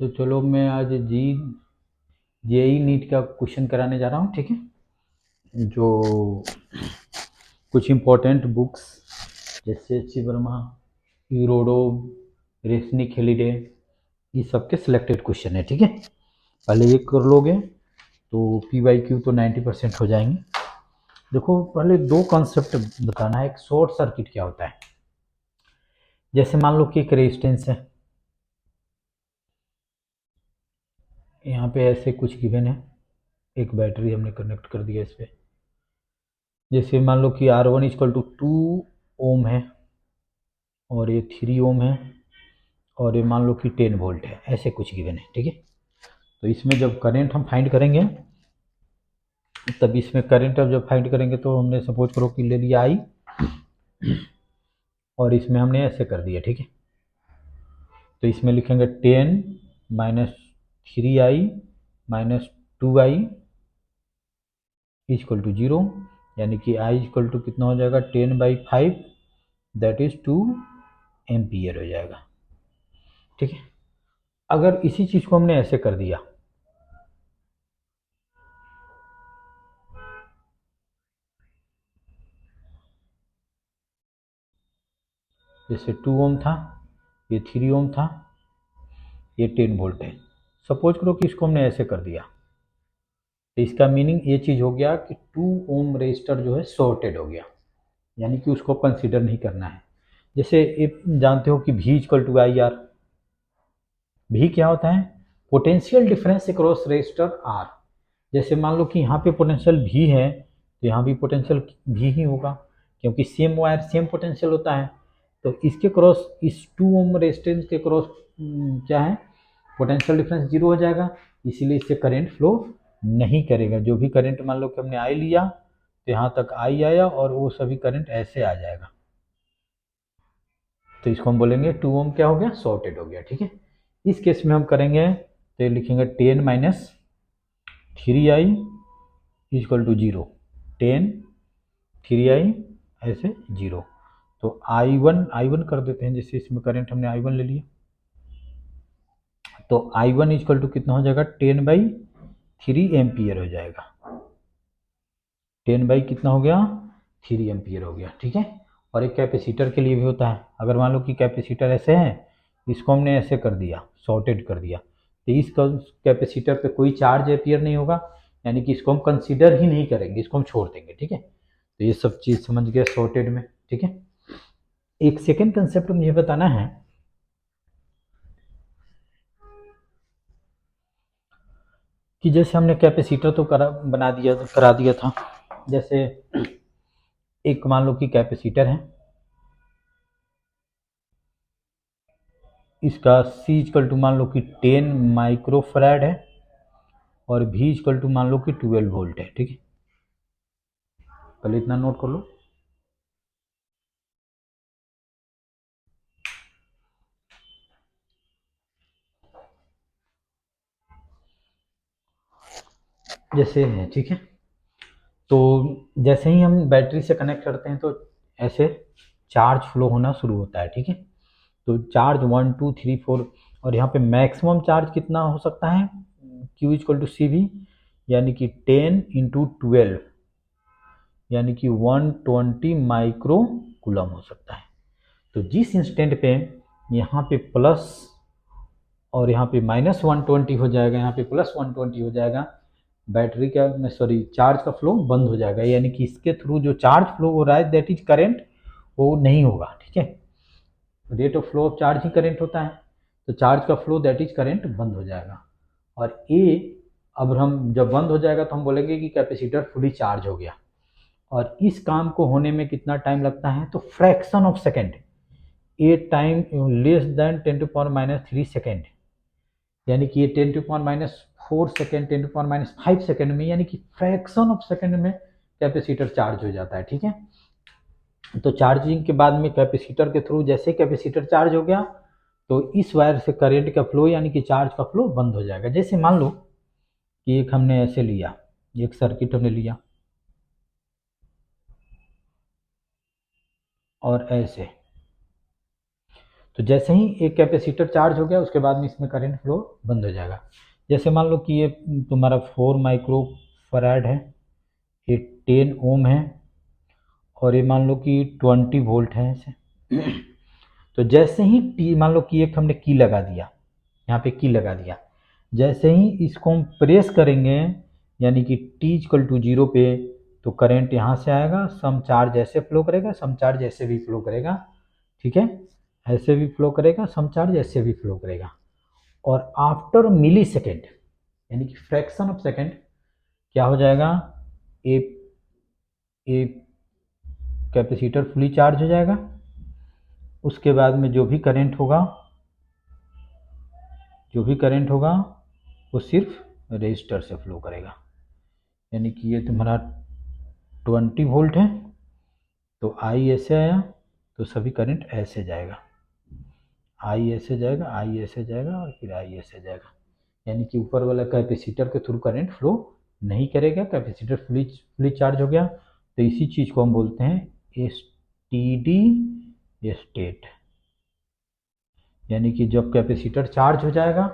तो चलो मैं आज जेई नीट का क्वेश्चन कराने जा रहा हूँ। ठीक है, जो कुछ इम्पोर्टेंट बुक्स जैसे एच.सी. वर्मा, यूरोडो, रेसनी खेलिडे, ये सबके सिलेक्टेड क्वेश्चन है। ठीक है, पहले ये कर लोगे तो PYQ तो 90% हो जाएंगे। देखो, पहले दो कॉन्सेप्ट बताना है। एक शॉर्ट सर्किट क्या होता है। जैसे मान लो कि एक रेजिस्टेंस है, यहाँ पे ऐसे कुछ गिवन है, एक बैटरी हमने कनेक्ट कर दिया इस पे। जैसे मान लो कि R1 इक्वल टू 2 ओम है और ये 3 ओम है और ये मान लो कि 10 वोल्ट है, ऐसे कुछ गिवन है। ठीक है, तो इसमें जब करंट हम फाइंड करेंगे, तब इसमें करंट अब जब फाइंड करेंगे तो हमने सपोज करो कि ले लिया I और इसमें हमने ऐसे कर दिया। ठीक है, तो इसमें लिखेंगे 10 minus 3I minus 2I equal to 0, यानी कि I इक्वल टू कितना हो जाएगा 10/5, दैट इज 2 एम्पियर हो जाएगा। ठीक है, अगर इसी चीज को हमने ऐसे कर दिया, जैसे 2 ओम था, ये 3 ओम था, ये 10 वोल्ट है। सपोज करो कि इसको हमने ऐसे कर दिया, तो इसका मीनिंग ये चीज हो गया कि 2 ओम रेजिस्टर जो है शॉर्टेड हो गया, यानी कि उसको कंसीडर नहीं करना है। जैसे जानते हो कि V इक्वल टू IR। भी क्या होता है, potential difference across resistor R। जैसे मान लो कि यहाँ पे पोटेंशियल V है तो यहाँ भी पोटेंशियल V ही होगा, क्योंकि सेम वायर सेम पोटेंशियल होता है। तो इसके क्रॉस, इस 2 ओम रेजिस्टेंस के क्रॉस क्या है, पोटेंशियल डिफरेंस 0 हो जाएगा, इसीलिए इससे करंट फ्लो नहीं करेगा। जो भी करंट मान लो कि हमने I लिया तो यहाँ तक I आया और वो सभी करंट ऐसे आ जाएगा, तो इसको हम बोलेंगे 2 ओम क्या हो गया, शॉर्टेड हो गया। ठीक है, इस केस में हम करेंगे तो लिखेंगे 10 minus 3I equal to 0, 10 3I ऐसे 0। तो I1 कर देते हैं, जैसे इसमें करंट हमने I1 ले लिया, तो I1 इक्वल टू कितना हो जाएगा 10/3 एम्पियर हो जाएगा। 10 बाई कितना हो गया 3 एम्पियर हो गया। ठीक है, और एक कैपेसिटर के लिए भी होता है। अगर मान लो कि कैपेसिटर ऐसे है, इसको हमने ऐसे कर दिया, शॉर्टेड कर दिया, तो इस कैपेसिटर पे कोई चार्ज अपियर नहीं होगा, यानी कि इसको हम कंसीडर ही नहीं करेंगे, इसको हम छोड़ देंगे। ठीक है, तो ये सब चीज़ समझ गया शॉर्टेड में। ठीक है, एक सेकेंड कंसेप्ट मुझे बताना है कि जैसे हमने कैपेसिटर तो करा दिया था। जैसे एक मान लो कि कैपेसिटर है, इसका C इक्वल टू मान लो कि 10 माइक्रोफैराड है और V इक्वल टू मान लो कि 12 वोल्ट है। ठीक है, पहले इतना नोट कर लो। जैसे है, ठीक है, तो जैसे ही हम बैटरी से कनेक्ट करते हैं तो ऐसे चार्ज फ्लो होना शुरू होता है। ठीक है, तो चार्ज 1 2 3 4, और यहाँ पे मैक्सिमम चार्ज कितना हो सकता है, Q इक्वल टू CV, यानी कि 10 इंटू 12, यानी कि 120 माइक्रो कूलम हो सकता है। तो जिस इंस्टेंट पे यहाँ पे प्लस और यहाँ पे -120 हो जाएगा, यहाँ पे +120 हो जाएगा, बैटरी का सॉरी चार्ज का फ्लो बंद हो जाएगा, यानी कि इसके थ्रू जो चार्ज फ्लो हो रहा है दैट इज करंट, वो नहीं होगा। ठीक है, rate of flow of charge he current होता है, तो चार्ज का फ्लो दैट इज करंट बंद हो जाएगा। और ए, अब हम जब बंद हो जाएगा तो हम बोलेंगे कि कैपेसिटर फुली चार्ज हो गया। और इस काम को होने में कितना टाइम लगता है, तो fraction of second, A time less than 10⁻³ second, यानी कि ये 10⁻⁴ सेकेंड, 10⁻⁵ सेकेंड में, यानी कि फ्रैक्शन ऑफ सेकेंड में कैपेसिटर चार्ज हो जाता है। ठीक है, तो चार्जिंग के बाद में कैपेसिटर के थ्रू जैसे कैपेसिटर चार्ज हो गया तो इस वायर से करंट का फ्लो यानी कि चार्ज का फ्लो बंद हो जाएगा। जैसे मान लो कि एक हमने ऐसे लिया, एक सर्किट हमने लिया और ऐसे, तो जैसे ही एक कैपेसिटर चार्ज हो गया उसके बाद में इसमें करंट फ्लो बंद हो जाएगा। जैसे मान लो कि ये तुम्हारा 4 माइक्रो फराड है, ये 10 ओम है, और ये मान लो कि 20 वोल्ट है ऐसे। तो जैसे ही टी, मान लो कि एक हमने की लगा दिया, यहाँ पे की लगा दिया, जैसे ही इसको हम प्रेस करेंगे यानी कि टी इक्वल टू 0 पे, तो करंट यहाँ से आएगा, सम चार्ज ऐसे फ्लो करेगा, सम चार्ज ऐसे भी फ्लो करेगा, ठीक है, ऐसे भी फ्लो करेगा, सम चार्ज ऐसे भी फ्लो करेगा। और आफ्टर मिली सेकेंड यानी कि फ्रैक्शन ऑफ सेकेंड क्या हो जाएगा, ए ए कैपेसिटर फुली चार्ज हो जाएगा। उसके बाद में जो भी करंट होगा वो सिर्फ रेजिस्टर से फ्लो करेगा। यानी कि ये तुम्हारा 20 वोल्ट है, तो आई ऐसे आया तो सभी करंट ऐसे जाएगा, आई ऐसे जाएगा, आई ऐसे जाएगा और फिर आई ऐसे जाएगा। यानी कि ऊपर वाला कैपेसिटर के थ्रू करंट फ्लो नहीं करेगा, कैपेसिटर फुली चार्ज हो गया। तो इसी चीज़ को हम बोलते हैं स्टेडी स्टेट। यानी कि जब कैपेसिटर चार्ज हो जाएगा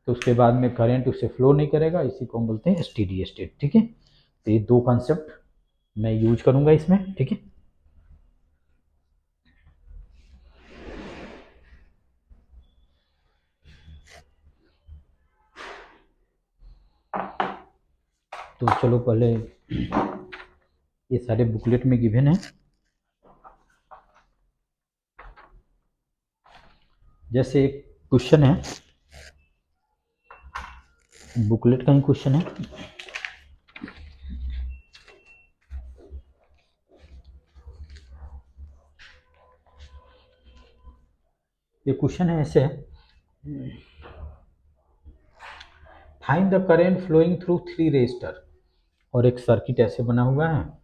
तो उसके बाद में करंट उससे फ्लो नहीं करेगा, इसी को हम बोलते हैं स्टेडी स्टेट, ठीक है। तो ये दो कॉन्सेप्ट मैं यूज करूंगा इसमें, ठीक है। तो चलो पहले ये सारे बुकलेट में गिवन है। जैसे एक क्वेश्चन है, बुकलेट का ही क्वेश्चन है। ये क्वेश्चन है ऐसे, find the current flowing through 3 resistor, और एक सर्किट ऐसे बना हुआ है।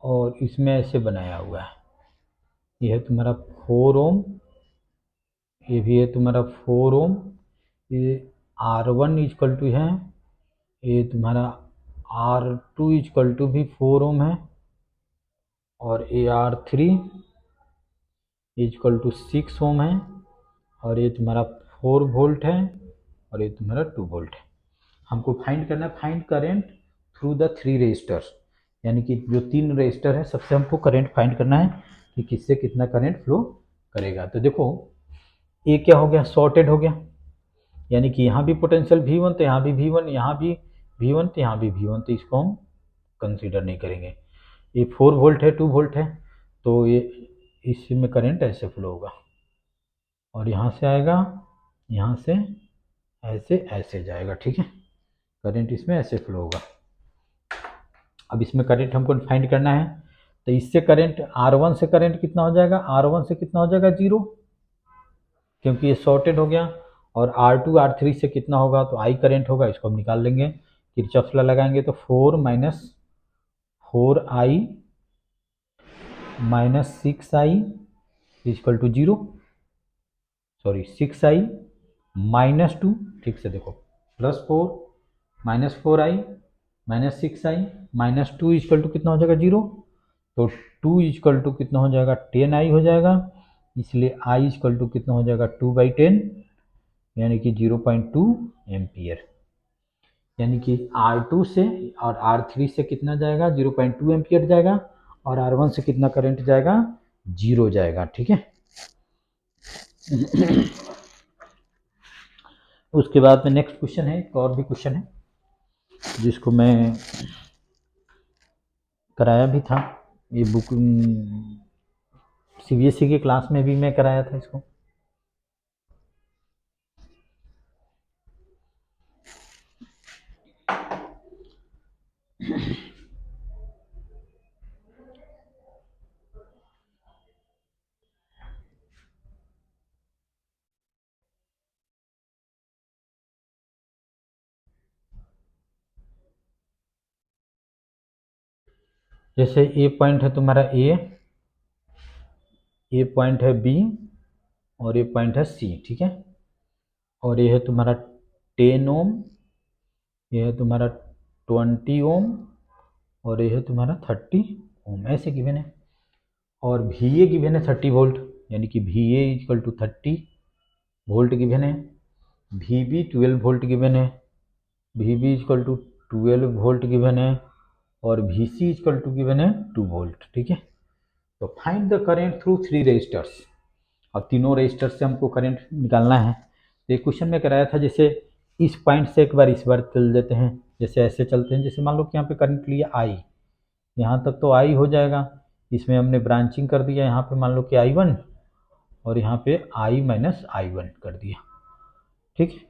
और इसमें ऐसे बनाया हुआ है, ये है तुम्हारा 4 ओम, ये भी है तुम्हारा 4 ओम, ये R1 इक्वल टू है, ये तुम्हारा R2 इक्वल टू भी 4 ओम है, और ये R3 इक्वल टू 6 ओम है, और ये तुम्हारा 4 वोल्ट है, और ये तुम्हारा 2 वोल्ट है। हमको फाइंड करना है, find current through the 3 resistors, यानी कि जो 3 रेजिस्टर है सबसे हमको करंट फाइंड करना है कि किससे कितना करंट फ्लो करेगा। तो देखो ये क्या हो गया, शॉर्टेड हो गया, यानी कि यहाँ भी पोटेंशियल V1 तो यहाँ भी V1, यहाँ भी V1 तो यहाँ भी V1, तो इसको हम कंसीडर नहीं करेंगे। ये 4 वोल्ट है, 2 वोल्ट है, तो ये इसमें करंट ऐसे फ्लो होगा, और यहाँ से आएगा, यहाँ से ऐसे ऐसे जाएगा, ठीक है, करंट इसमें ऐसे फ्लो होगा। अब इसमें करंट हमको फाइंड करना है, तो इससे करंट R1 से करंट कितना हो जाएगा, R1 से कितना हो जाएगा 0, क्योंकि ये शॉर्टेड हो गया। और R2 R3 से कितना होगा, तो I करंट होगा, इसको हम निकाल लेंगे, किरचॉफ लॉ लगाएंगे, तो 4 minus 4I minus 6I equal to 0, sorry 6I minus 2, ठीक से देखो, plus 4 minus 4I minus 6I minus 2 equal to कितना हो जाएगा 0, तो 2 इक्वल टू कितना हो जाएगा 10I हो जाएगा, इसलिए I इक्वल टू कितना हो जाएगा 2/10, यानी कि 0.2 एम्पियर। यानी कि R2 से और R3 से कितना जाएगा 0.2 एम्पियर जाएगा, और R1 से कितना करंट जाएगा 0 जाएगा, ठीक है। उसके बाद में नेक्स्ट क्वेश्चन है, एक और भी क्वेश्चन है जिसको मैं कराया भी था, ये बुक CBSE के क्लास में भी मैं कराया था इसको। जैसे ए पॉइंट है तुम्हारा ए पॉइंट है बी, और ये पॉइंट है सी, ठीक है। और ये है तुम्हारा 10 ओम, ये है तुम्हारा 20 ओम, और ये है तुम्हारा 30 ओम, ऐसे गिवन है। और वी ए गिवन है 30 वोल्ट, यानी कि V A equal to 30 volt given है। वी बी 12 वोल्ट गिवन है, V B equal to 12 volt given है। और V C equal to given है 2 वोल्ट, ठीक है। तो find the current through 3 resistors. अब तीनों रजिस्टर से हमको करंट निकालना है। तो एक क्वेश्चन में कराया था, जैसे इस पॉइंट से एक बार इस बार चल देते हैं, जैसे ऐसे चलते हैं। जैसे मान लो कि यहाँ पे करंट लिया आई, यहाँ तक तो आई हो जाएगा। इसमें हमने ब्रांचिंग कर दिया, यहाँ पे मान लो कि I1 और यहाँ पे I माइनस I1 कर दिया, ठीक है।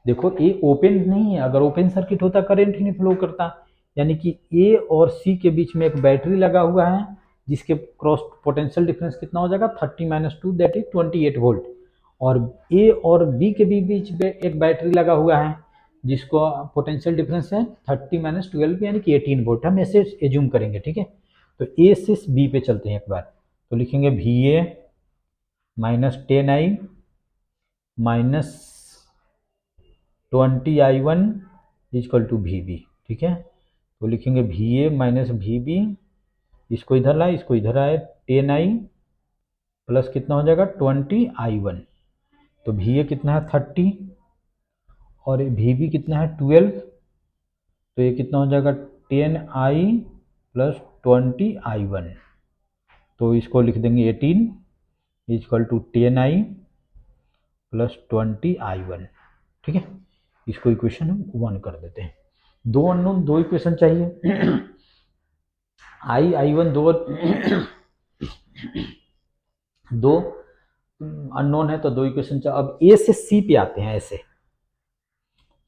देखो ये ओपन नहीं है, अगर ओपन सर्किट होता करंट ही नहीं फ्लो करता। यानी कि ए और सी के बीच में एक बैटरी लगा हुआ है, जिसके क्रॉस पोटेंशियल डिफरेंस कितना हो जाएगा 30 - 2 दैट इज 28 वोल्ट। और ए और बी के भी बीच में एक बैटरी लगा हुआ है, जिसको पोटेंशियल डिफरेंस है 30 - 12 यानी कि 18 वोल्ट। हम ऐसे एज्यूम करेंगे, ठीक है। तो ए से बी पे चलते हैं एक बार, तो लिखेंगे V A -10I minus 20I1 equal to V B, ठीक है। तो लिखेंगे V A minus V B, इसको इधर लाए, इसको इधर आए, 10I प्लस कितना हो जाएगा 20I1। तो वी ए कितना है 30 और वी बी कितना है 12, तो ये कितना हो जाएगा 10I प्लस 20I1। तो इसको लिख देंगे 18 equal to 10I plus 20I1, ठीक है। इसको इक्वेशन हम 1 कर देते हैं। दो अननोन, दो इक्वेशन चाहिए। I1 दो अननोन है, तो दो इक्वेशन चाहिए। अब ए से सी पे आते हैं ऐसे,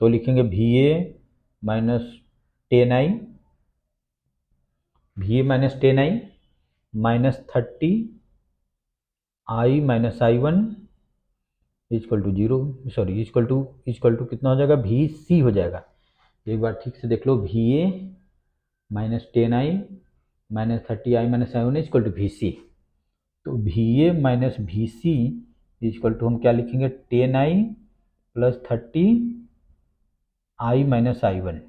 तो लिखेंगे V A minus 10I, V A minus 10I minus 30I minus I1 equal to 0, sorry equal to कितना हो जाएगा वी सी हो जाएगा। एक बार ठीक से देख लो, V A minus 10I minus 30I minus I1 equal to V C. तो V A minus V C equal to हम क्या लिखेंगे 10I plus 30I minus I1।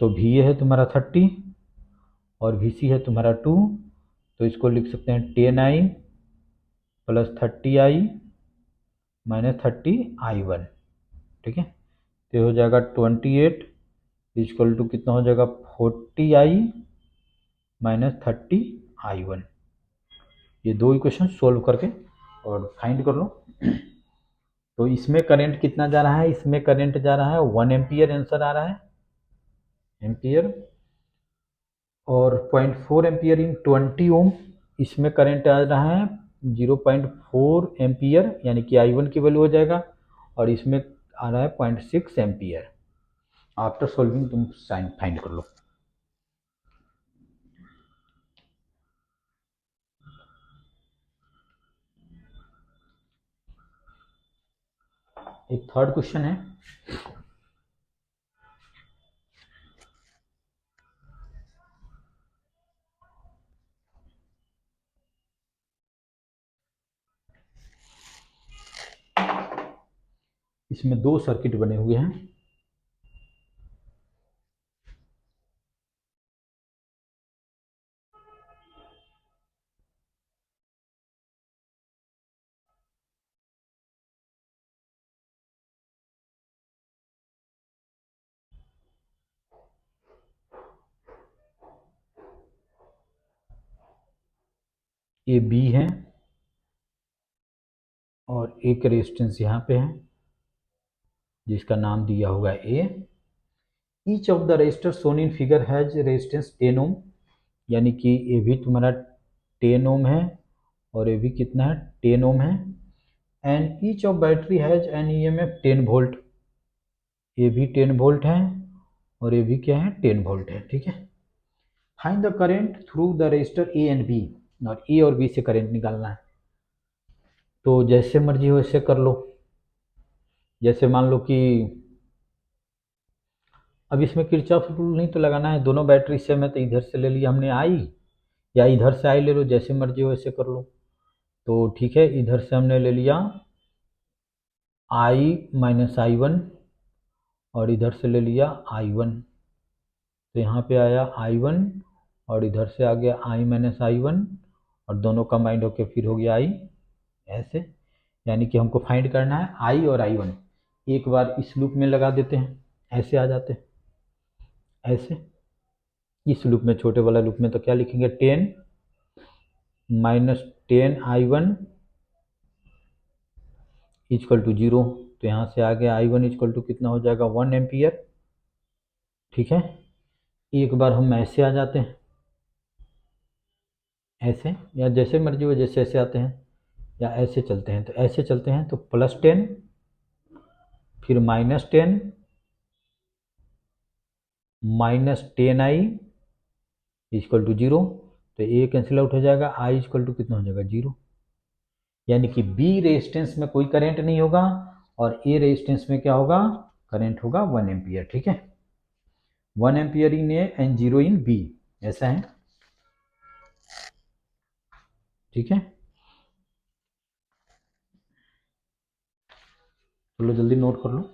तो वी ए है तुम्हारा 30 और वी सी है तुम्हारा 2, तो इसको लिख सकते हैं 10I plus 30I minus 30I1, ठीक है। तो हो जाएगा 28 इक्वल टू कितना हो जाएगा 40I माइनस 30I1। ये दो इक्वेशन सोल्व करके और फाइंड कर लो। तो इसमें करंट कितना जा रहा है, इसमें करंट जा रहा है 1 एम्पियर, आंसर आ रहा है एम्पियर। और 0.4 एम्पियर इन 20 ओम, इसमें करंट आ रहा है 0.4 एम्पियर, यानी कि I1 की वैल्यू हो जाएगा। और इसमें आ रहा है 0.6 एम्पियर। आफ्टर सॉल्विंग तुम साइन फाइंड कर लो। एक थर्ड क्वेश्चन है, इसमें दो सर्किट बने हुए हैं। ए बी है और एक रेजिस्टेंस यहाँ पे है, जिसका नाम दिया हुआ है A. Each of the resistor shown in figure has resistance 10 ohm, यानी कि ये भी तुम्हारा 10 ओम है और ये भी कितना है 10 ओम है। And each of battery has an EMF 10 volt, ये भी 10 वोल्ट है और ये भी क्या है 10 वोल्ट है, ठीक है। Find the current through the resistor A and B, और ए और बी से करंट निकालना है। तो जैसे मर्जी हो वैसे कर लो। जैसे मान लो कि अब इसमें किरचॉफ रूल नहीं तो लगाना है, दोनों बैटरी सेम है, तो इधर से ले लिया हमने आई, या इधर से आई ले लो, जैसे मर्जी हो वैसे कर लो। तो ठीक है, इधर से हमने ले लिया i माइनस आई वन और इधर से ले लिया आई वन। तो यहाँ पे आया आई वन और इधर से आ गया i माइनस आई वन और दोनों कंबाइंड होके फिर हो गया i ऐसे। यानी कि हमको फाइंड करना है i और आई वन। एक बार इस लूप में लगा देते हैं, ऐसे आ जाते हैं ऐसे। इस लूप में, छोटे वाला लूप में, तो क्या लिखेंगे 10 minus 10 I one equal to 0। तो यहाँ से आ गया आई वन इजकल टू कितना हो जाएगा 1 एम्पियर। ठीक है, एक बार हम ऐसे आ जाते हैं ऐसे, या जैसे मर्जी हो, जैसे ऐसे आते हैं या ऐसे चलते हैं। तो ऐसे चलते हैं तो +10 फिर -10 माइनस 10i इजकल टू 0। तो ए कैंसिल आउट हो जाएगा, i इजकल टू कितना हो जाएगा 0। यानी कि बी रेजिस्टेंस में कोई करंट नहीं होगा और ए रेजिस्टेंस में क्या होगा, करंट होगा 1 एम्पियर। ठीक है, 1 ampere in A and 0 in B, ऐसा है। ठीक है, चलो जल्दी नोट कर लो।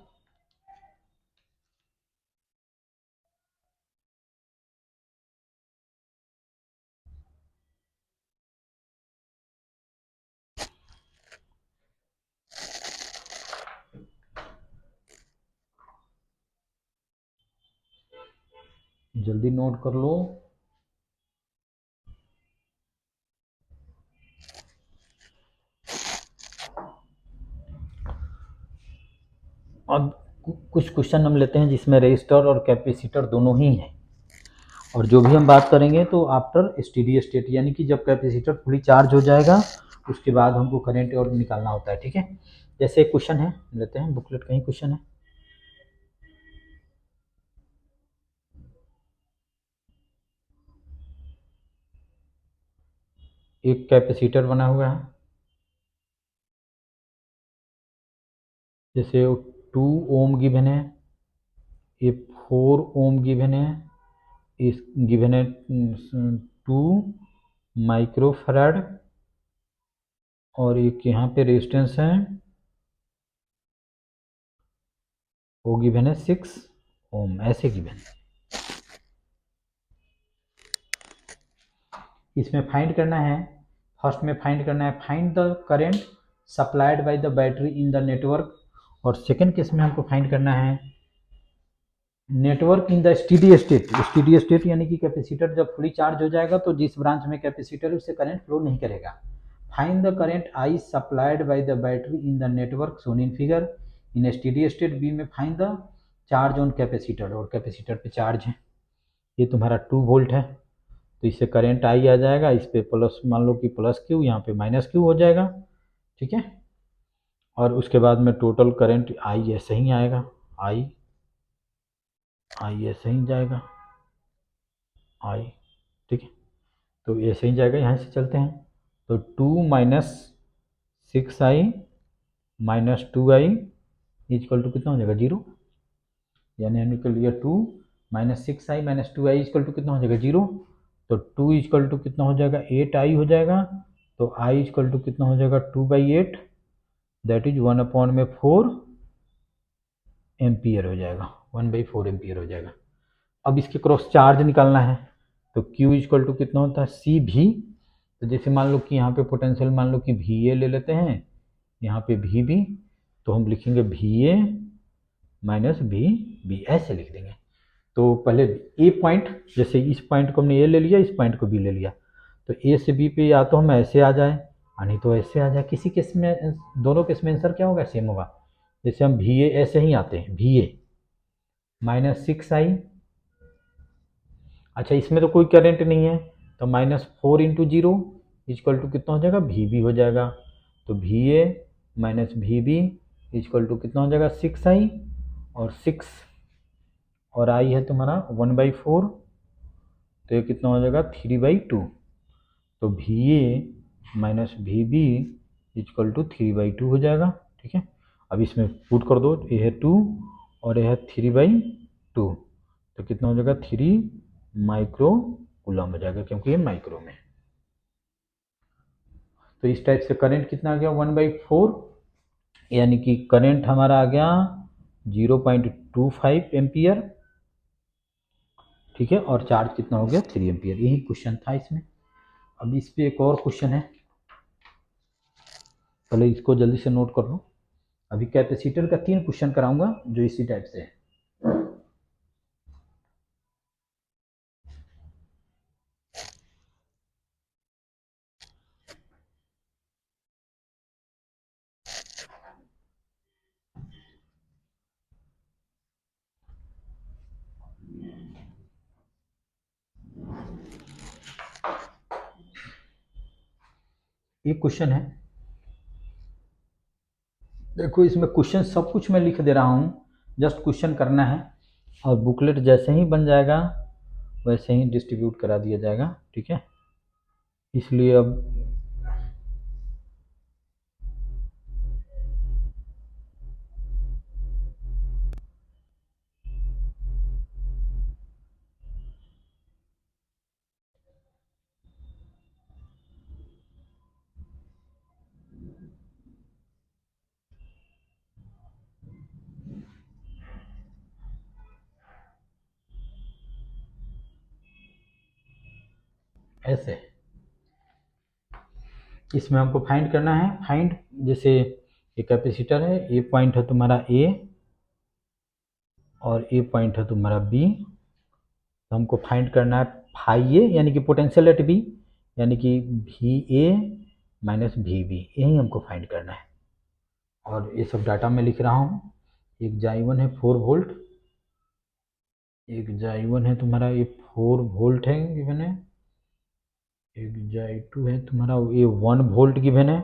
जल्दी नोट कर लो। अब कुछ क्वेश्चन हम लेते हैं जिसमें रेजिस्टर और कैपेसिटर दोनों ही हैं, और जो भी हम बात करेंगे तो आफ्टर स्टेडी स्टेट, यानी कि जब कैपेसिटर फुली चार्ज हो जाएगा उसके बाद हमको करंट और निकालना होता है। ठीक है, जैसे एक क्वेश्चन है, लेते हैं बुकलेट का ही क्वेश्चन है। एक कैपेसिटर बना हुआ है, जैसे 2 ओम गिवन है, ये 4 ओम गिवन है, इस गिवन है 2 माइक्रोफैराड और एक यहाँ पे रेजिस्टेंस है वो गिवन है 6 ओम, ऐसे गिवन है। इसमें फाइंड करना है, फर्स्ट में फाइंड करना है find the current supplied by the battery in the network, और सेकंड केस में हमको फाइंड करना है network in the steady state. Steady state यानी कि कैपेसिटर जब फुली चार्ज हो जाएगा तो जिस ब्रांच में कैपेसिटर है उससे करंट फ्लो नहीं करेगा। Find the current I supplied by the battery in the network shown in figure. In steady state B में find the charge on capacitor, और कैपेसिटर पे चार्ज है, ये तुम्हारा 2 वोल्ट है, तो इससे करंट आई आ जाएगा, इस पे प्लस, मान लो कि प्लस क्यू, यहाँ पे माइनस क्यू हो जाएगा। ठीक है, और उसके बाद में टोटल करंट आई ऐसे ही आएगा, आई ऐसे ही जाएगा आई। ठीक है, तो ऐसे ही जाएगा, यहाँ से चलते हैं तो 2 minus 6i minus 2i is equal to कितना हो जाएगा 0। यानी हमने कर लिया 2 minus 6i minus 2i is equal to कितना हो जाएगा 0। तो 2 इजकल टू कितना हो जाएगा 8i हो जाएगा, तो i इजकल टू कितना हो जाएगा 2/8, दैट इज 1/4 एम्पियर हो जाएगा, 1/4 एम्पियर हो जाएगा। अब इसके क्रॉस चार्ज निकालना है, तो Q इजकल टू कितना होता है सी भी। तो जैसे मान लो कि यहाँ पे पोटेंशियल मान लो कि VA ले लेते हैं, यहाँ पे VB, तो हम लिखेंगे VA माइनस VB, ऐसे लिख देंगे। तो पहले ए पॉइंट, जैसे इस पॉइंट को हमने ए ले लिया, इस पॉइंट को बी ले लिया, तो ए से बी पे या तो हम ऐसे आ जाए और नहीं तो ऐसे आ जाए। किसी केस में, दोनों केस में आंसर क्या होगा, सेम होगा। जैसे हम VA ऐसे ही आते हैं, VA माइनस 6i, अच्छा इसमें तो कोई करंट नहीं है, तो -4 इंटू 0 इजकल टू कितना हो जाएगा VB हो जाएगा। तो VA minus VB equal to कितना हो जाएगा 6i, और 6 और i है तुम्हारा 1/4, तो ये कितना हो जाएगा 3/2। तो VA minus VB equal to 3/2 हो जाएगा। ठीक है, अब इसमें पुट कर दो, ये है 2 और ये है 3/2, तो कितना हो जाएगा 3 माइक्रो कूलम हो जाएगा, क्योंकि ये माइक्रो में। तो इस टाइप से करंट कितना आ गया 1/4, यानी कि करंट हमारा आ गया 0.25 एम्पियर, ठीक है, और चार्ज कितना हो गया 3 एम्पियर। यही क्वेश्चन था इसमें। अब इस पे एक और क्वेश्चन है, पहले इसको जल्दी से नोट कर लो। अभी कैपेसिटर का 3 क्वेश्चन कराऊंगा जो इसी टाइप से है। एक क्वेश्चन है, देखो इसमें क्वेश्चन सब कुछ मैं लिख दे रहा हूँ, जस्ट क्वेश्चन करना है, और बुकलेट जैसे ही बन जाएगा वैसे ही डिस्ट्रीब्यूट करा दिया जाएगा, ठीक है। इसलिए अब ऐसे इसमें हमको फाइंड करना है, फाइंड जैसे ये कैपेसिटर है, ए पॉइंट है तुम्हारा ए और ए पॉइंट है तुम्हारा बी, तो हमको फाइंड करना है फाई ए यानी कि पोटेंशियल एट बी, यानी कि V A minus V B, यही हमको फाइंड करना है। और ये सब डाटा मैं लिख रहा हूँ। एक जाइवन है 4 वोल्ट, एक जाइवन है तुम्हारा ये 4 वोल्ट है गिवन है, एक जाई2 है तुम्हारा ये 1 वोल्ट गिवन है,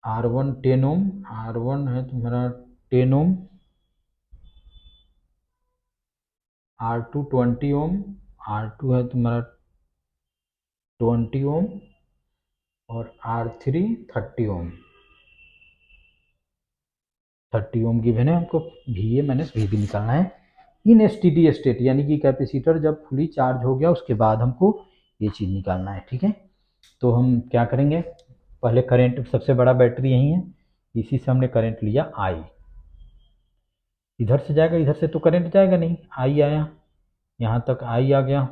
R1 10 ओम, R1 है तुम्हारा 10 ओम, R2 20 ओम, R2 है तुम्हारा 20 ओम, और R3 30 ओम, 30 ओम गिवन है। हमको V A minus V B निकालना है इन स्टेडी स्टेट, यानी कि कैपेसिटर जब फुली चार्ज हो गया उसके बाद हमको ये चीज़ निकालना है, ठीक है। तो हम क्या करेंगे, पहले करंट, सबसे बड़ा बैटरी यही है, इसी से हमने करंट लिया आई, इधर से जाएगा, इधर से तो करंट जाएगा नहीं, आई आया, यहाँ तक आई आ गया,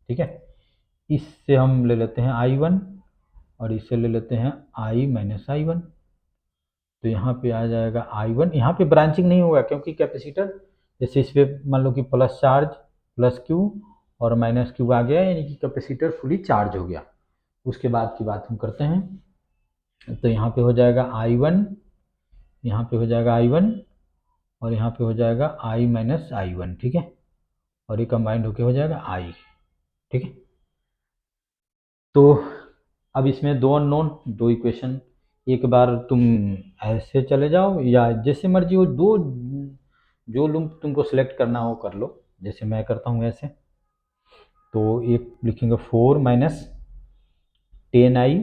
ठीक है। इससे हम ले लेते हैं I1 और इससे ले लेते हैं I माइनस I1, तो यहाँ पे आ जाएगा I1, यहाँ पे ब्रांचिंग नहीं होगा क्योंकि कैपेसिटर जैसे इस पर मान लो कि प्लस चार्ज प्लस क्यू और माइनस क्यू आ गया, यानी कि कैपेसिटर फुली चार्ज हो गया। उसके बाद की बात हम करते हैं, तो यहाँ पे हो जाएगा I1, यहाँ पे हो जाएगा I1 और यहाँ पे हो जाएगा I माइनस I1, ठीक है, और ये कंबाइंड होके हो जाएगा I, ठीक है। तो अब इसमें दो अननोन, दो इक्वेशन, एक बार तुम ऐसे चले जाओ या जैसे मर्जी हो, दो जो लूप तुमको सेलेक्ट करना हो कर लो, जैसे मैं करता हूँ ऐसे। तो एक लिखेंगे 4 minus 10i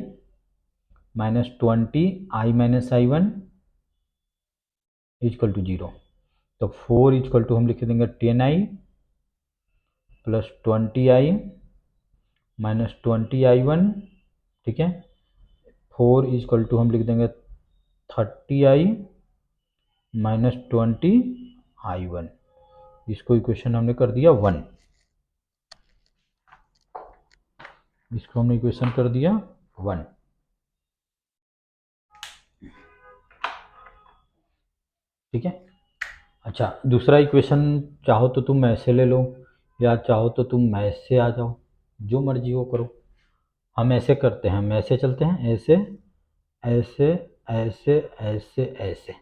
minus 20i minus I1 equal to 0। तो 4 इजकल टू हम लिख देंगे 10i plus 20i minus 20i1, ठीक है। 4 इजकल टू हम लिख देंगे 30i माइनस 20i1, इसको इक्वेशन हमने कर दिया 1, इसको हमने इक्वेशन कर दिया 1, ठीक है। अच्छा, दूसरा इक्वेशन चाहो तो तुम ऐसे ले लो या चाहो तो तुम ऐसे आ जाओ, जो मर्जी हो करो। हम ऐसे करते हैं, हम ऐसे चलते हैं, ऐसे ऐसे ऐसे ऐसे ऐसे।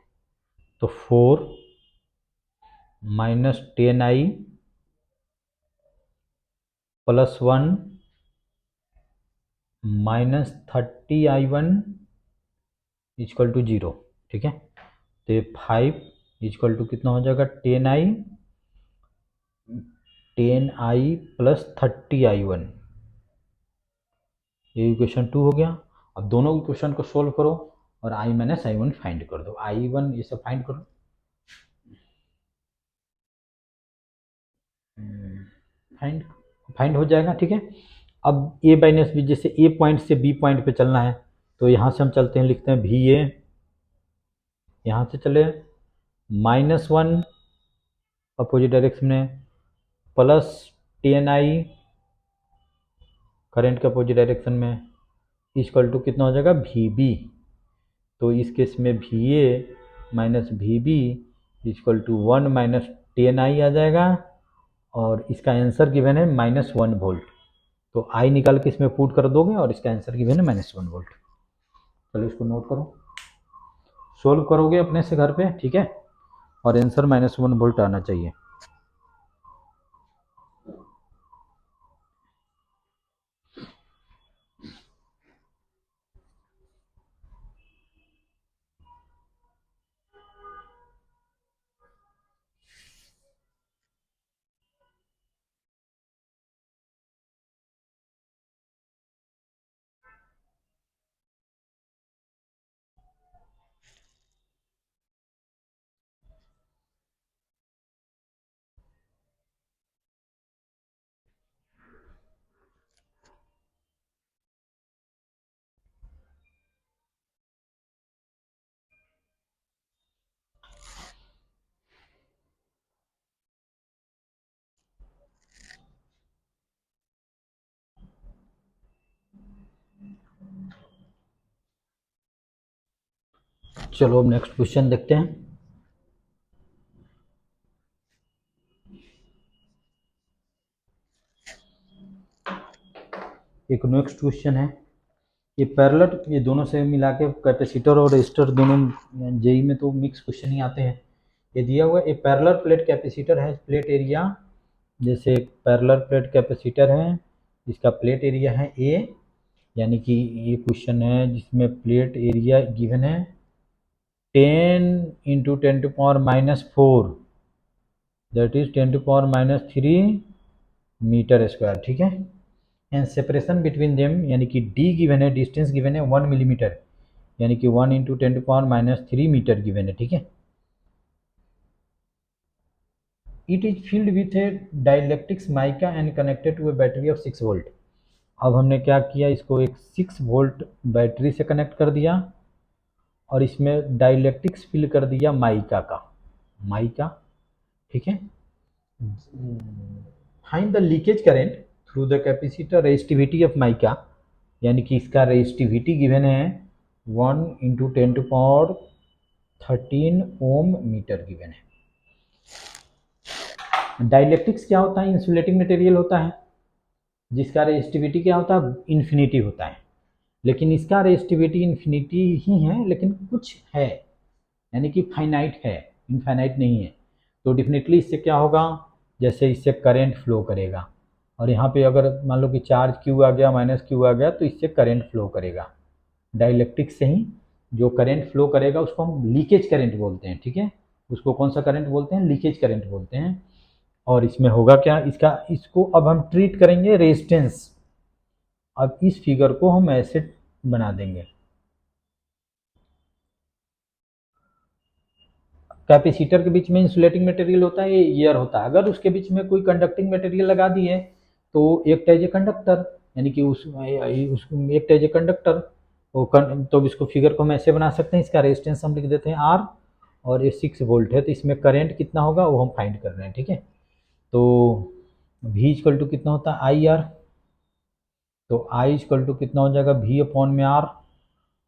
तो 4 minus 10i plus 1 minus 30i1 equal to 0, ठीक है। तो ये 5 इजकल टू कितना हो जाएगा 10i प्लस 30i1, ये इक्वेशन 2 हो गया। अब दोनों इक्वेशन को सोल्व करो और i माइनस I1 फाइंड कर दो, I1 ये सब फाइंड करो, फाइंड फाइंड हो जाएगा, ठीक है। अब ए माइनस बी, जैसे ए पॉइंट से बी पॉइंट पे चलना है तो यहाँ से हम चलते हैं, लिखते हैं भी ए, यहाँ से चले -1 अपोजिट डायरेक्शन में प्लस 10i करंट के अपोजिट डायरेक्शन में इक्वल टू कितना हो जाएगा भी बी। तो इस केस में V A minus V B equal to 1 minus 10i आ जाएगा, और इसका आंसर गिवन है -1 वोल्ट। तो आई निकाल के इसमें पुट कर दोगे और इसका आंसर गिवन है -1 वोल्ट। चलो इसको नोट करो, सोल्व करोगे अपने से घर पे, ठीक है, और आंसर -1 वोल्ट आना चाहिए। चलो अब नेक्स्ट क्वेश्चन देखते हैं। एक नेक्स्ट क्वेश्चन है, ये पैरेलल, ये दोनों से मिला के कैपेसिटर और रेजिस्टर दोनों जेई में तो मिक्स क्वेश्चन ही आते हैं। ये दिया हुआ एक पैरेलल प्लेट कैपेसिटर है, प्लेट एरिया, जैसे पैरेलल प्लेट कैपेसिटर है, इसका प्लेट एरिया है ए, यानी कि ये क्वेश्चन है जिसमें प्लेट एरिया गिवन है 10 into 10⁻⁻4, that is 10⁻³ metre square, ठीक है। एंड सेपरेशन बिटवीन देम, यानी कि डी गिवन है, डिस्टेंस गिवन है 1 मिलीमीटर, यानी कि 1 इंटू 10⁻³ मीटर गिवन है, ठीक है। It is filled with a dielectrics mica and connected to a battery of 6 volt. अब हमने क्या किया, इसको एक 6 वोल्ट बैटरी से कनेक्ट कर दिया और इसमें डाइलेक्ट्रिक्स फिल कर दिया माइका का, माइका, ठीक है। Find the leakage current through the capacitor resistivity of mica, यानी कि इसका रेजिस्टिविटी गिवन है 1 इंटू 10⁻13 ओम मीटर गिवन है। डाइलेक्ट्रिक्स क्या होता है, इंसुलेटिंग मटेरियल होता है जिसका रेजिस्टिविटी क्या होता है, इन्फिनिटी होता है, लेकिन इसका रेजिस्टिविटी इन्फिनिटी ही है लेकिन कुछ है, यानी कि फाइनाइट है, इनफाइनाइट नहीं है। तो डेफिनेटली इससे क्या होगा, जैसे इससे करंट फ्लो करेगा, और यहाँ पे अगर मान लो कि चार्ज क्यू आ गया, माइनस क्यू आ गया, तो इससे करंट फ्लो करेगा। डाइलेक्ट्रिक से ही जो करंट फ्लो करेगा उसको हम लीकेज करंट बोलते हैं, ठीक है। उसको कौन सा करंट बोलते हैं, लीकेज करंट बोलते हैं। और इसमें होगा क्या, इसको अब हम ट्रीट करेंगे रेजिस्टेंस। अब इस फिगर को हम ऐसे बना देंगे, कैपेसिटर के बीच में इंसुलेटिंग मटेरियल होता है, ये ईयर होता है, अगर उसके बीच में कोई कंडक्टिंग मटेरियल लगा दिए तो एक एज ए कंडक्टर, यानी कि उस एक एज ए कंडक्टर, तो इसको फिगर को हम ऐसे बना सकते हैं। इसका रेजिस्टेंस हम लिख देते हैं R, और ये 6 वोल्ट है, तो इसमें करंट कितना होगा वो हम फाइंड कर रहे हैं, ठीक है। तो V इक्वल टू कितना होता है IR, तो I इक्वल टू कितना हो जाएगा V अपॉन में R,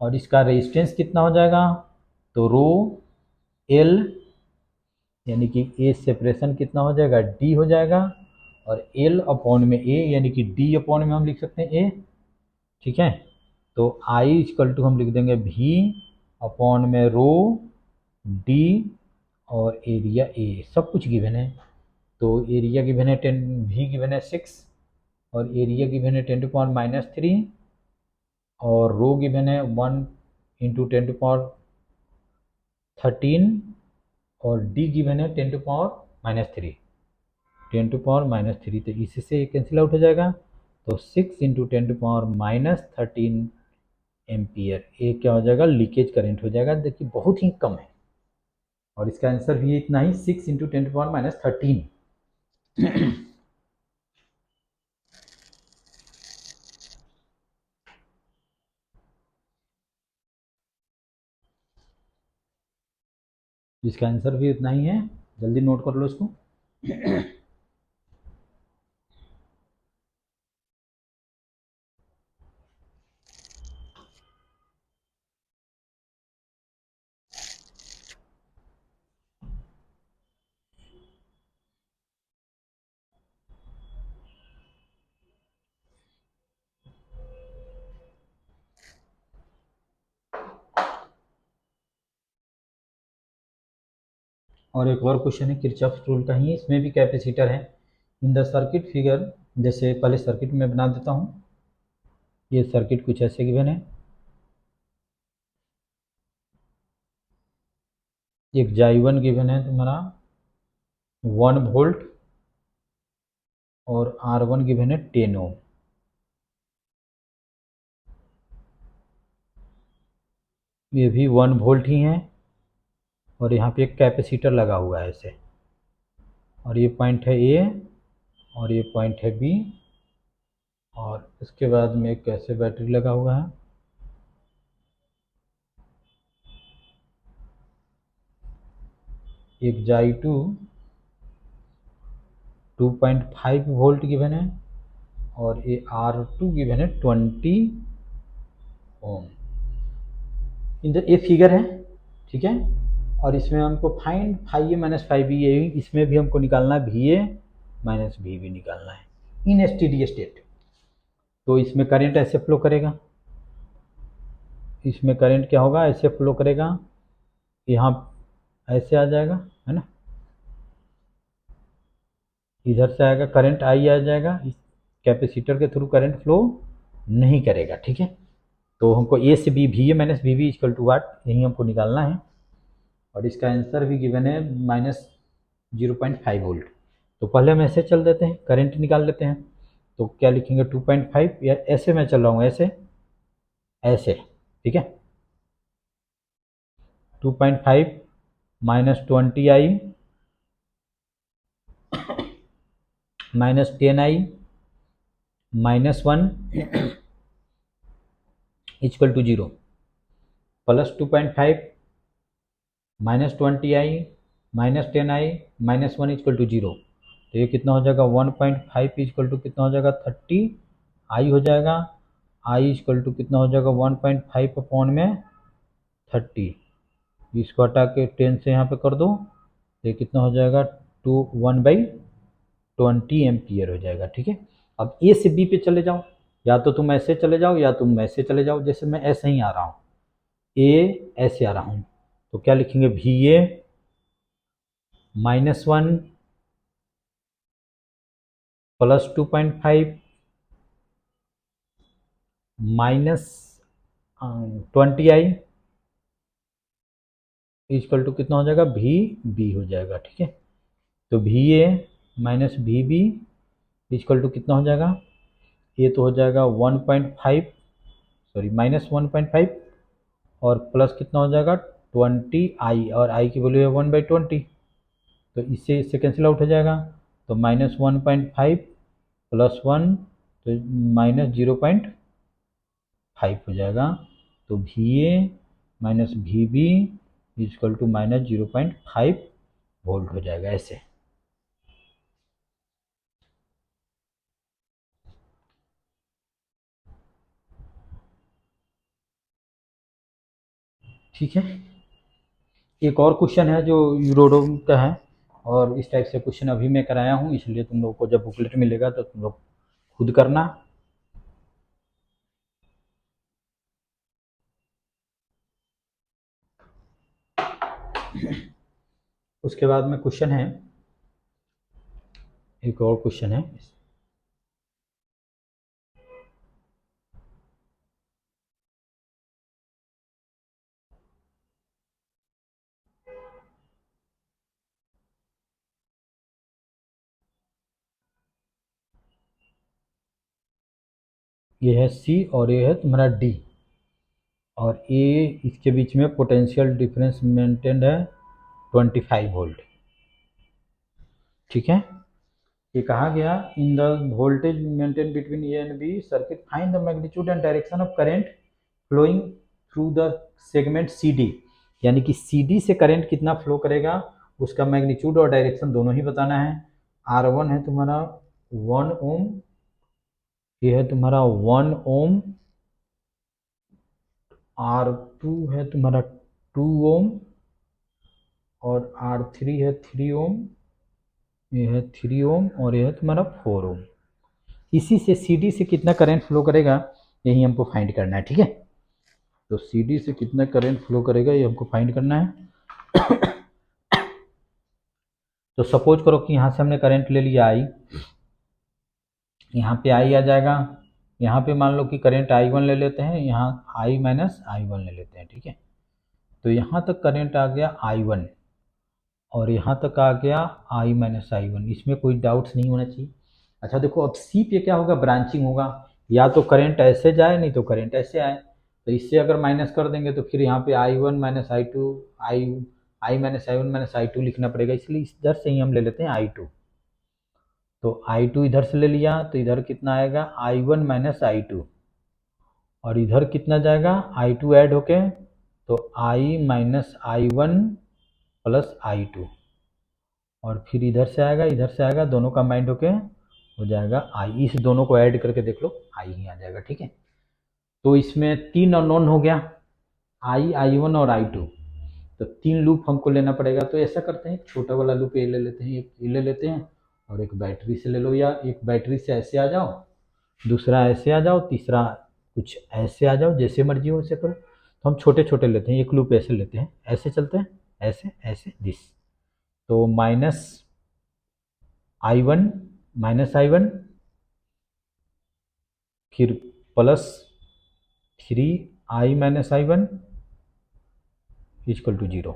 और इसका रेजिस्टेंस कितना हो जाएगा, तो रो L, यानी कि ए सेपरेशन कितना हो जाएगा D हो जाएगा, और L अपॉन में A, यानी कि D अपॉन में हम लिख सकते हैं A, ठीक है। तो I इक्वल टू हम लिख देंगे V अपॉन में रो D और एरिया A, सब कुछ गिवन है। तो एरिया गिवन है 10, V गिवन है 6, और एरिया गिवन है 10⁻³ और रो गिवन है 1 इंटू 10⁻13, और D गिवन है 10⁻³ 10⁻³ तो इससे कैंसिल आउट हो जाएगा। तो 6 इंटू 10⁻13 एम्पियर, ये क्या हो जाएगा, लीकेज करंट हो जाएगा। देखिए बहुत ही कम है, और इसका आंसर भी इतना ही, 6 इंटू 10⁻13। इसका आंसर भी उतना ही है, जल्दी नोट कर लो इसको। और एक और क्वेश्चन है किरचॉफ रूल का ही, इसमें भी कैपेसिटर है। इन द सर्किट फिगर, जैसे पहले सर्किट में बना देता हूँ। ये सर्किट कुछ ऐसे गिवन है। एक J1 गिवन है तुम्हारा 1 वोल्ट, और R1 गिवन है 10 ओम। ये भी 1 वोल्ट ही है, और यहाँ पे एक कैपेसिटर लगा हुआ है ऐसे, और ये पॉइंट है ए, और ये पॉइंट है बी, और इसके बाद में एक कैसे बैटरी लगा हुआ है। एक J2 2.5 वोल्ट गिवन है, और ये R2 गिवन है 20 ओम। ये फिगर है, ठीक है। और इसमें हमको फाइंड फाइव ए माइनस फाइव बी, ये इसमें भी हमको निकालना है भी ए माइनस बी भी निकालना है इन स्टेडी स्टेट। तो इसमें करंट ऐसे फ्लो करेगा, इसमें करंट क्या होगा, ऐसे फ्लो करेगा, यहाँ ऐसे आ जाएगा, है ना, इधर से आएगा करंट आई आ जाएगा, इस कैपेसिटर के थ्रू करंट फ्लो नहीं करेगा, ठीक है। तो हमको ए से बी, भी A minus B B equal to what, यही हमको निकालना है। और इसका आंसर भी गिवन है -0.5 वोल्ट। तो पहले हम ऐसे चल देते हैं, करंट निकाल लेते हैं। तो क्या लिखेंगे 2.5, या ऐसे मैं चल रहा हूँ, ऐसे ऐसे, ठीक है। 2.5 minus 20i minus 10i minus 1 equal to 0, plus 2.5 minus 20i minus 10i minus 1 equal to 0। तो ये कितना हो जाएगा 1.5 इक्वल टू कितना हो जाएगा 30 आई हो जाएगा। आई इक्वल टू कितना हो जाएगा 1.5 अपॉन में 30, इसको हटा के 10 से यहाँ पे कर दो, तो ये कितना हो जाएगा 1/20 एम्पियर हो जाएगा, ठीक है। अब ए से बी पे चले जाओ, या तो तुम ऐसे चले जाओ या तुम ऐसे चले जाओ, जैसे मैं ऐसे ही आ रहा हूँ, ए ऐसे आ रहा हूँ। तो क्या लिखेंगे V A -1 plus 2.5 minus 20i equal to कितना हो जाएगा भी बी हो जाएगा, ठीक है। तो भी A minus V B equal to कितना हो जाएगा, ये तो हो जाएगा 1.5, सॉरी -1.5, और प्लस कितना हो जाएगा 20i, और i की वैल्यू है 1/20, तो इससे कैंसिल आउट हो जाएगा। तो -1.5 प्लस 1, तो -0.5 हो जाएगा। तो भी A minus V B equal to -0.5 volt हो जाएगा ऐसे। ठीक है। एक और क्वेश्चन है जो यूरोडोम का है, और इस टाइप से क्वेश्चन अभी मैं कराया हूँ, इसलिए तुम लोग को जब बुकलेट मिलेगा तो तुम लोग खुद करना। उसके बाद में क्वेश्चन है, एक और क्वेश्चन है, ये है सी और ये है तुम्हारा डी, और ए इसके बीच में पोटेंशियल डिफरेंस मेंटेन्ड है 25 वोल्ट, ठीक है। ये कहा गया in the voltage maintain between A and B circuit find the magnitude and direction of current flowing through the segment C D. यानी कि CD से करंट कितना फ्लो करेगा उसका मैग्नीट्यूड और डायरेक्शन दोनों ही बताना है। R1 है तुम्हारा 1 ओम, ये है तुम्हारा 1 ओम, R2 है तुम्हारा 2 ओम और R3 है 3 ओम, ये है 3 ओम और ये है तुम्हारा 4 ओम। इसी से CD से कितना करंट फ्लो करेगा यही हमको फाइंड करना है, ठीक है। तो CD से कितना करंट फ्लो करेगा ये हमको फाइंड करना है। तो सपोज करो कि यहाँ से हमने करंट ले लिया I, यहाँ पे I आ जाएगा, यहाँ पे मान लो कि करंट I1 ले लेते हैं, यहाँ I माइनस I1 ले लेते हैं, ठीक है। तो यहाँ तक करंट आ गया I1 और यहाँ तक आ गया I माइनस I1, इसमें कोई डाउट्स नहीं होना चाहिए। अच्छा देखो अब C पे क्या होगा, ब्रांचिंग होगा, या तो करंट ऐसे जाए नहीं तो करंट ऐसे आए। तो इससे अगर माइनस कर देंगे तो फिर यहाँ पे I1 minus I2 I minus I1 minus I2 लिखना पड़ेगा, इसलिए इधर से ही हम ले लेते हैं I2। तो I2 इधर से ले लिया तो इधर कितना आएगा I1 माइनस I2 और इधर कितना जाएगा I2 ऐड होके तो I minus I1 plus I2 और फिर इधर से आएगा दोनों कंबाइंड होके हो जाएगा I। इस दोनों को ऐड करके देख लो I ही आ जाएगा, ठीक है। तो इसमें 3 अननोन हो गया I, I1 और I2, तो 3 लूप हमको लेना पड़ेगा। तो ऐसा करते हैं छोटा वाला लूप ये ले लेते हैं, एक ये ले लेते हैं और एक बैटरी से ले लो, या एक बैटरी से ऐसे आ जाओ, दूसरा ऐसे आ जाओ, तीसरा कुछ ऐसे आ जाओ, जैसे मर्जी हो ऐसे करो। तो हम छोटे छोटे लेते हैं, एक लूप ऐसे लेते हैं, ऐसे चलते हैं, ऐसे ऐसे दिस। तो माइनस I1 फिर plus 3I minus I1 equal to 0,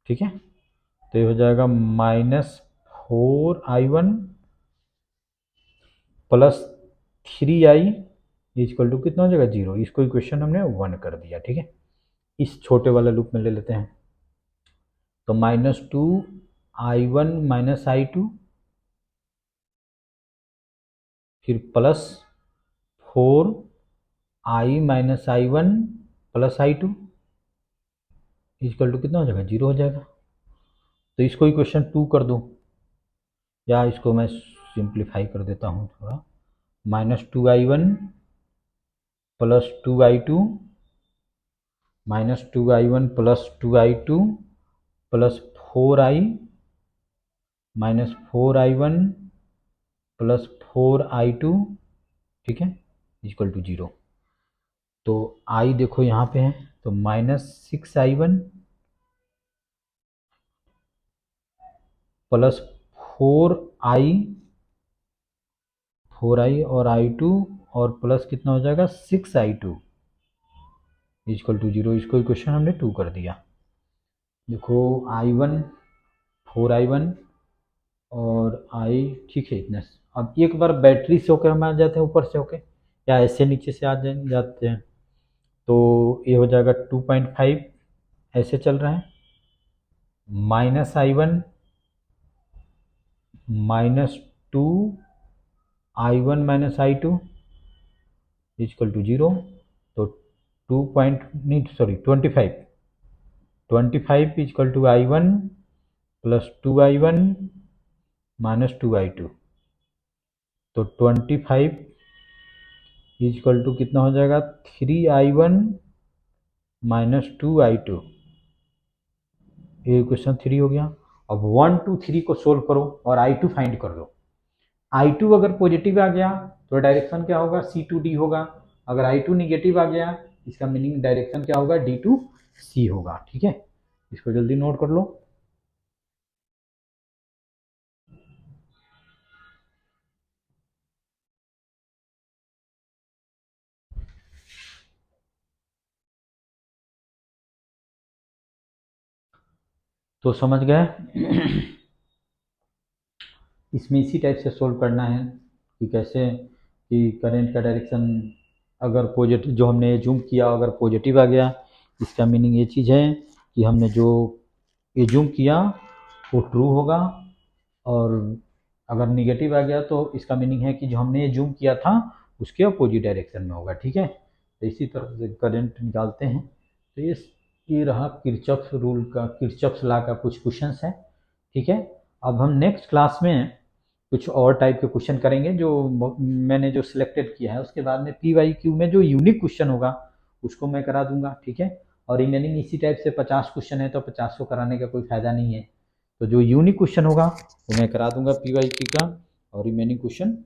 ठीक है। तो ये हो जाएगा -4I1 plus 3I equal to कितना हो जाएगा 0। इसको इक्वेशन हमने 1 कर दिया, ठीक है। इस छोटे वाला लूप में ले लेते हैं, तो -2I1 माइनस I2 फिर plus 4I minus I1 plus I2 equal to कितना हो जाएगा 0 हो जाएगा। तो इसको इक्वेशन 2 कर दो, या इसको मैं सिंप्लीफाई कर देता हूँ थोड़ा, -2I1 plus 2I2 -2I1 plus 2I2 plus 4I minus 4I1 plus 4I2, ठीक है, इक्वल टू 0। तो I देखो यहाँ पे है तो -6I1 प्लस 4I और I2 और प्लस कितना हो जाएगा 6I2 इक्वल टू 0। इसको इक्वेशन हमने 2 कर दिया। देखो I1 4I1 और I, ठीक है इतना। अब एक बार बैटरी से होकर हम आ जाते हैं ऊपर से होके, या ऐसे नीचे से आ जाते हैं, तो ये हो जाएगा 2.5 ऐसे चल रहा है, -I1 -2I1 minus I2 equal to 0। तो 25 equal to I1 plus 2I1 minus 2I2। तो 25 इक्वल टू कितना हो जाएगा 3I1 माइनस 2I2, ये क्वेश्चन 3 हो गया। अब 1 2 3 को सोल्व करो और I2 फाइंड कर लो। I2 अगर पॉजिटिव आ गया तो डायरेक्शन क्या होगा C2D होगा, अगर I2 निगेटिव आ गया इसका मीनिंग डायरेक्शन क्या होगा D2C होगा, ठीक है। इसको जल्दी नोट कर लो। तो समझ गए इसमें इसी टाइप से सोल्व करना है कि कैसे कि करंट का डायरेक्शन अगर पॉजिटिव, जो हमने एज्यूम किया अगर पॉजिटिव आ गया इसका मीनिंग ये चीज़ है कि हमने जो एज्यूम किया वो ट्रू होगा, और अगर निगेटिव आ गया तो इसका मीनिंग है कि जो हमने एज्यूम किया था उसके अपोजिट डायरेक्शन में होगा, ठीक है। तो इसी तरह से करंट निकालते हैं। तो ये ये रहा किरचॉफ रूल का, किरचॉफ लॉ का कुछ क्वेश्चंस हैं। ठीक है, अब हम नेक्स्ट क्लास में कुछ और टाइप के क्वेश्चन करेंगे जो मैंने जो सिलेक्टेड किया है। उसके बाद में पी वाई क्यू में जो यूनिक क्वेश्चन होगा उसको मैं करा दूंगा। ठीक है, और रिमेनिंग इसी टाइप से 50 क्वेश्चन है तो 50 को कराने का कोई फायदा नहीं है, तो जो यूनिक क्वेश्चन होगा वो मैं करा दूंगा पी वाई क्यू का, और रिमेनिंग क्वेश्चन